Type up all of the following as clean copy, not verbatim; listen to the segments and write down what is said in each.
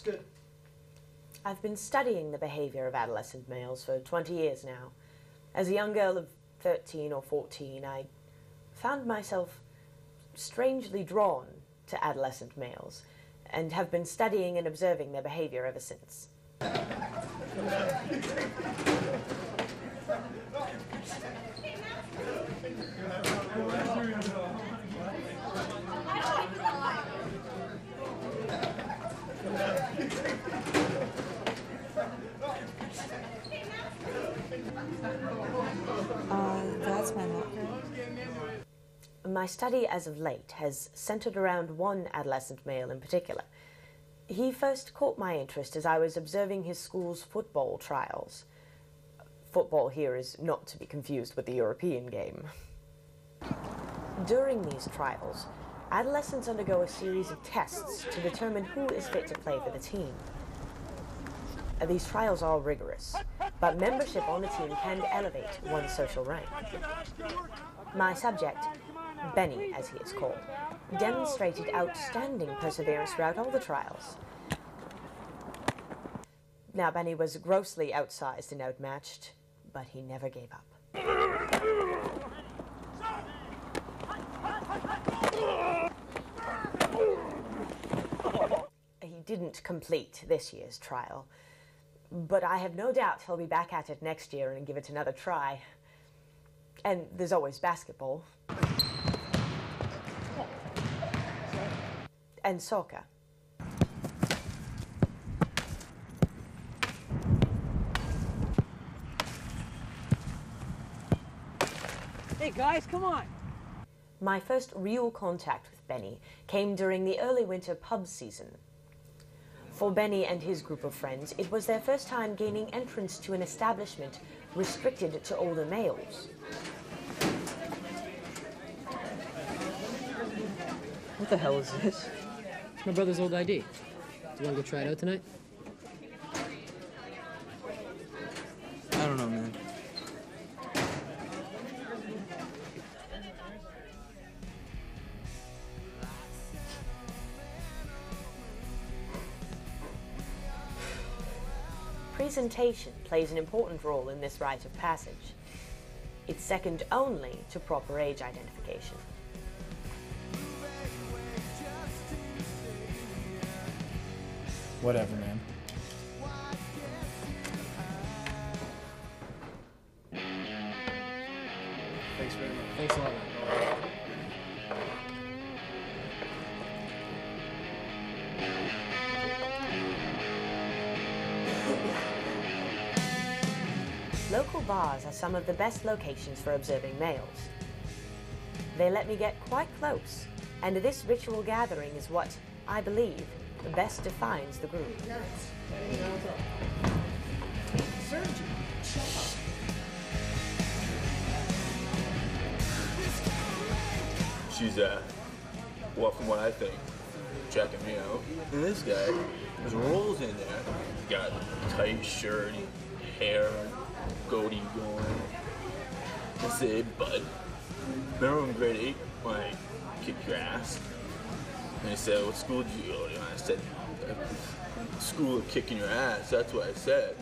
good. I've been studying the behavior of adolescent males for 20 years now. As a young girl of 13 or 14, I found myself strangely drawn to adolescent males and have been studying and observing their behavior ever since. That's my marker. My study as of late has centered around one adolescent male in particular. He first caught my interest as I was observing his school's football trials. Football here is not to be confused with the European game. During these trials, adolescents undergo a series of tests to determine who is fit to play for the team. These trials are rigorous, but membership on the team can elevate one's social rank. My subject, Benny as he is called, demonstrated outstanding perseverance throughout all the trials. Now, Benny was grossly outsized and outmatched, but he never gave up. He didn't complete this year's trial, but I have no doubt he'll be back at it next year and give it another try. And there's always basketball. And soccer. Hey guys, come on! My first real contact with Benny came during the early winter pub season. For Benny and his group of friends, it was their first time gaining entrance to an establishment restricted to older males. What the hell is this? It's my brother's old ID. Do you want to go try it out tonight? I don't know, man. Presentation plays an important role in this rite of passage. It's second only to proper age identification. Whatever, man. Thanks very much. Thanks a lot, man. Local bars are some of the best locations for observing males. They let me get quite close, and this ritual gathering is what, I believe, best defines the group. She's, well, from what I think, checking me out. And this guy, there's rolls in there. He's got tight shirt, hair, goatee going. I said, bud, remember in grade 8 when I kicked your ass? And he said, what school did you go to? And I said, school of kicking your ass. That's what I said.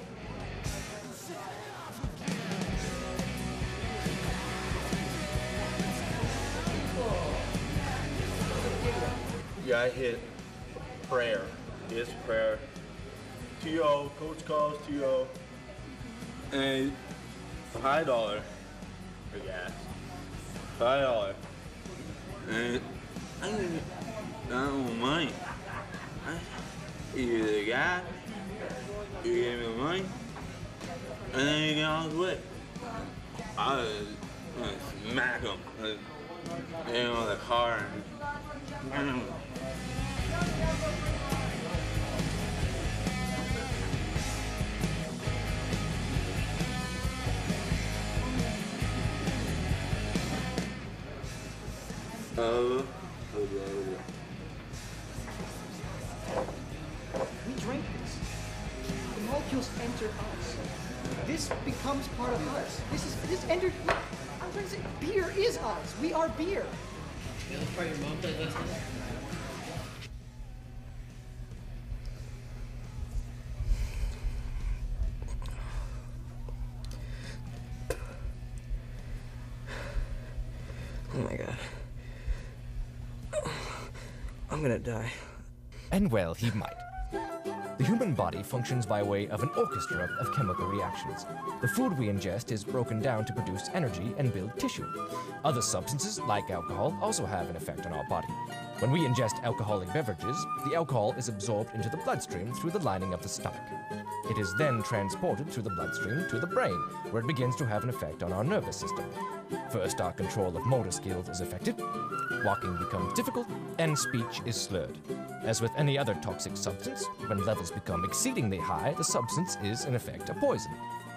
Yeah, I hit prayer. His prayer. 2-0, coach calls 2-0. And $5 for gas. $5. And I don't mind. You give me the gas, you give me the money, and then you get on the way. I was gonna smack him. In on the car. We drink this. The molecules enter us. This becomes part of us. This entered. I'm trying to say, beer is us. We are beer. Yeah, that's part your mom played last night. Oh my god. I'm gonna die. And well, he might. The human body functions by way of an orchestra of chemical reactions. The food we ingest is broken down to produce energy and build tissue. Other substances, like alcohol, also have an effect on our body. When we ingest alcoholic beverages, the alcohol is absorbed into the bloodstream through the lining of the stomach. It is then transported through the bloodstream to the brain, where it begins to have an effect on our nervous system. First, our control of motor skills is affected, walking becomes difficult, and speech is slurred. As with any other toxic substance, when levels become exceedingly high, the substance is, in effect, a poison.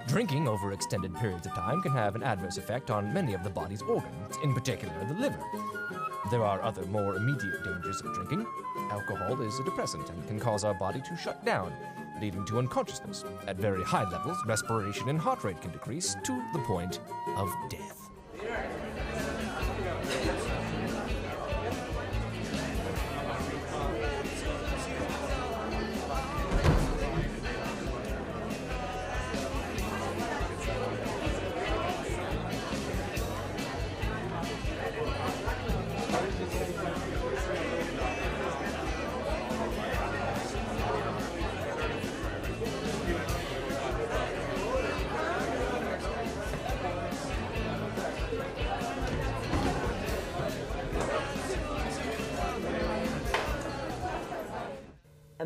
Drinking over extended periods of time can have an adverse effect on many of the body's organs, in particular the liver. There are other more immediate dangers of drinking. Alcohol is a depressant and can cause our body to shut down, leading to unconsciousness. At very high levels, respiration and heart rate can decrease to the point of death.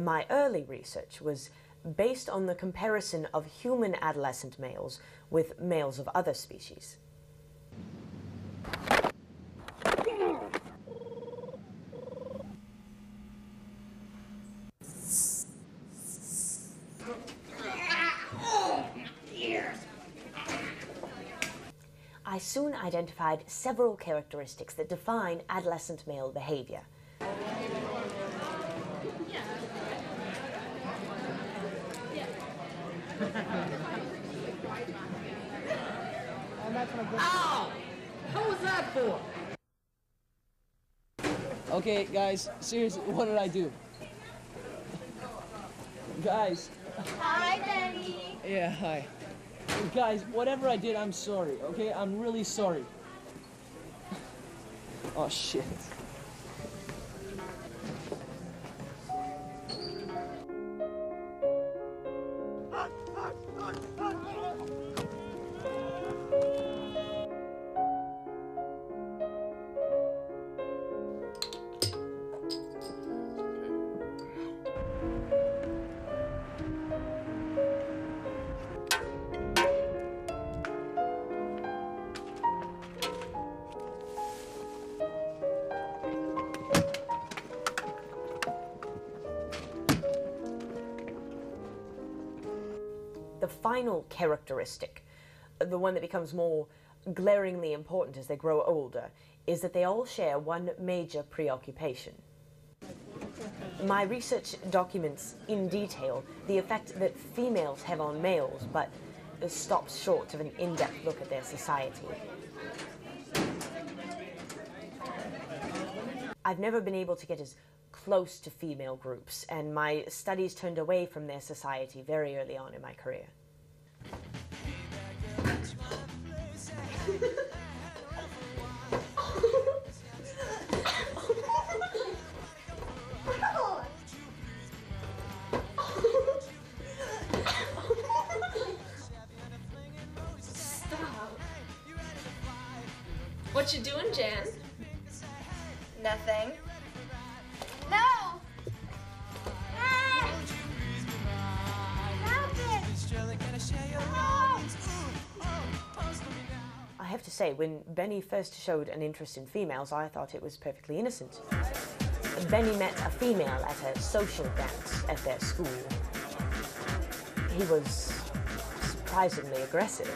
My early research was based on the comparison of human adolescent males with males of other species. I soon identified several characteristics that define adolescent male behavior. Ow! What was that for? Okay, guys, seriously, what did I do? Guys. Hi, Benny. Yeah, hi. Guys, whatever I did, I'm sorry, okay? I'm really sorry. Oh, shit. The final characteristic, the one that becomes more glaringly important as they grow older, is that they all share one major preoccupation. My research documents in detail the effect that females have on males, but stops short of an in-depth look at their society. I've never been able to get as close to female groups, and my studies turned away from their society very early on in my career. Stop. What you doing, Jan? Nothing. No! I have to say, when Benny first showed an interest in females, I thought it was perfectly innocent. Benny met a female at a social dance at their school. He was surprisingly aggressive.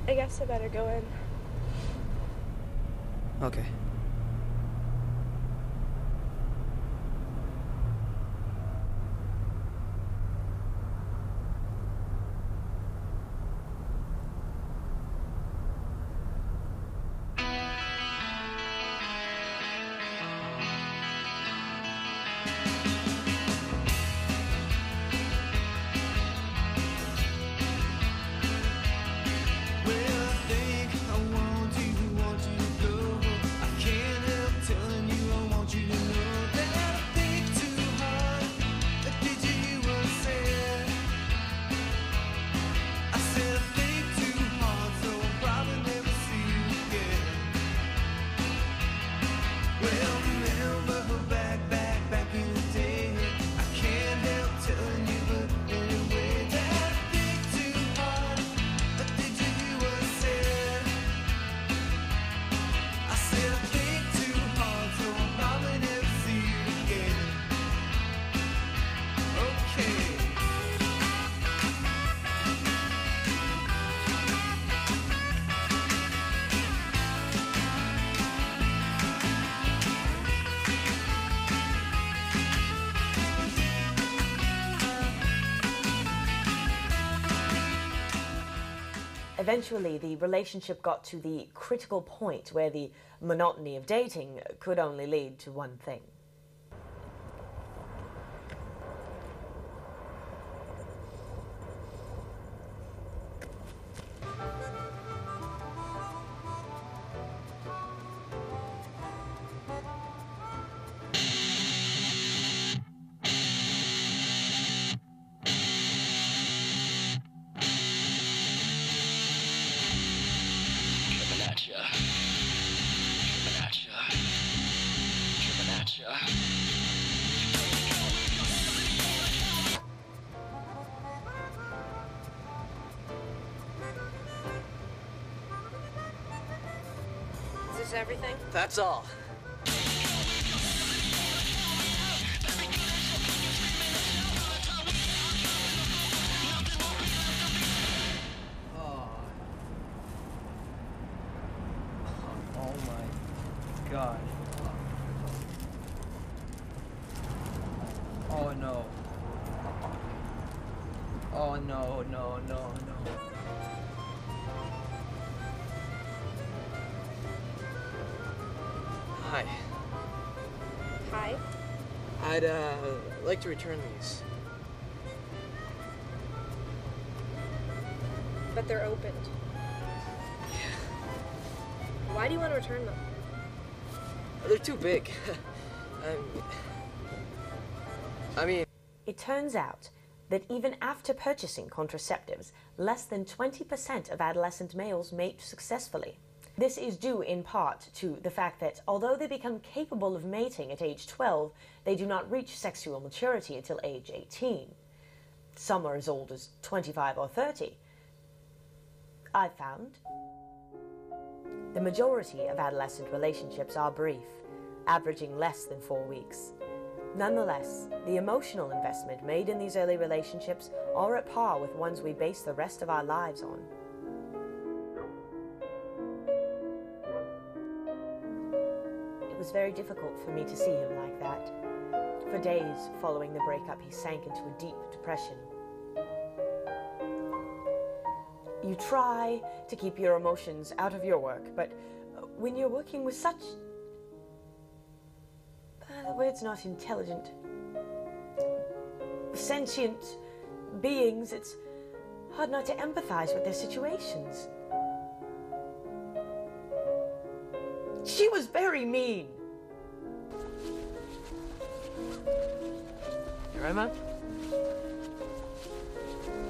I guess I better go in. Okay. Eventually, the relationship got to the critical point where the monotony of dating could only lead to one thing. Is this everything? That's all. Oh my god. Oh no. Oh no, no, no, no. Hi. Hi. I'd like to return these. But they're opened. Why do you want to return them? They're too big. I mean... It turns out that even after purchasing contraceptives, less than 20% of adolescent males mate successfully. This is due in part to the fact that although they become capable of mating at age 12, they do not reach sexual maturity until age 18. Some are as old as 25 or 30. I found the majority of adolescent relationships are brief, averaging less than 4 weeks. Nonetheless, the emotional investment made in these early relationships are at par with ones we base the rest of our lives on. It was very difficult for me to see him like that. For days following the breakup, he sank into a deep depression. You try to keep your emotions out of your work, but when you're working with such... the word's not intelligent. Sentient beings, it's hard not to empathize with their situations. She was very mean. You right, man?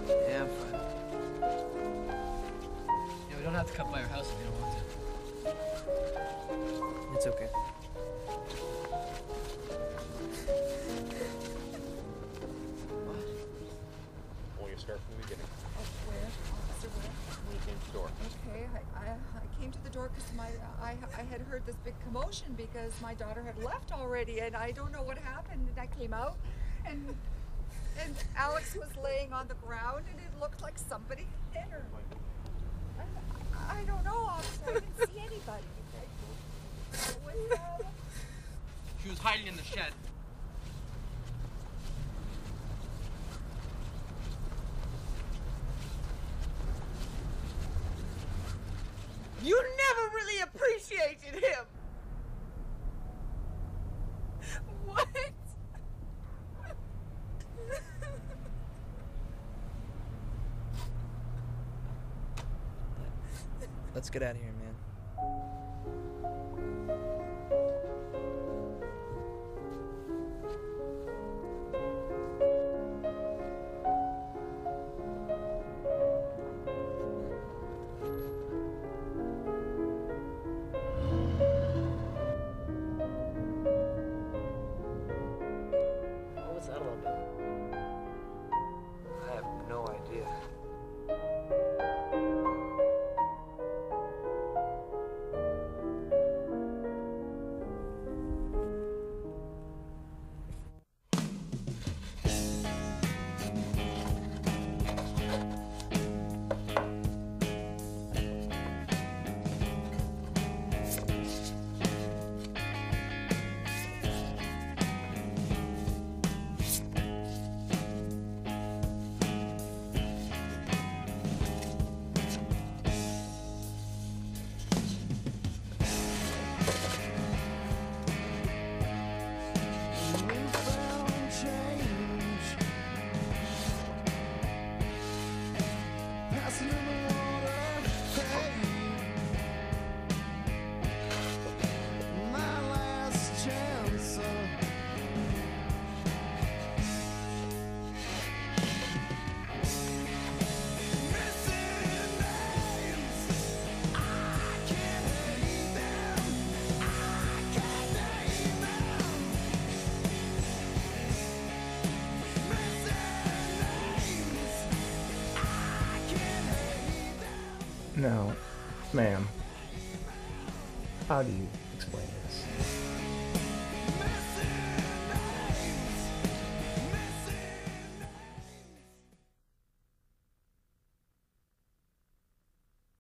Yeah, I'm fine. Yeah, we don't have to cut by our house if you don't want to. It's okay. Start from the beginning. Where? Officer, where? Door. Okay, I came to the door because I had heard this big commotion because my daughter had left already, and I don't know what happened. And I came out, and Alex was laying on the ground, and it looked like somebody hit her. I don't know, officer. I didn't see anybody. She was hiding in the shed. You never really appreciated him! What? Let's get out of here, man. What was that all about? I have no idea. Now, ma'am, how do you explain this?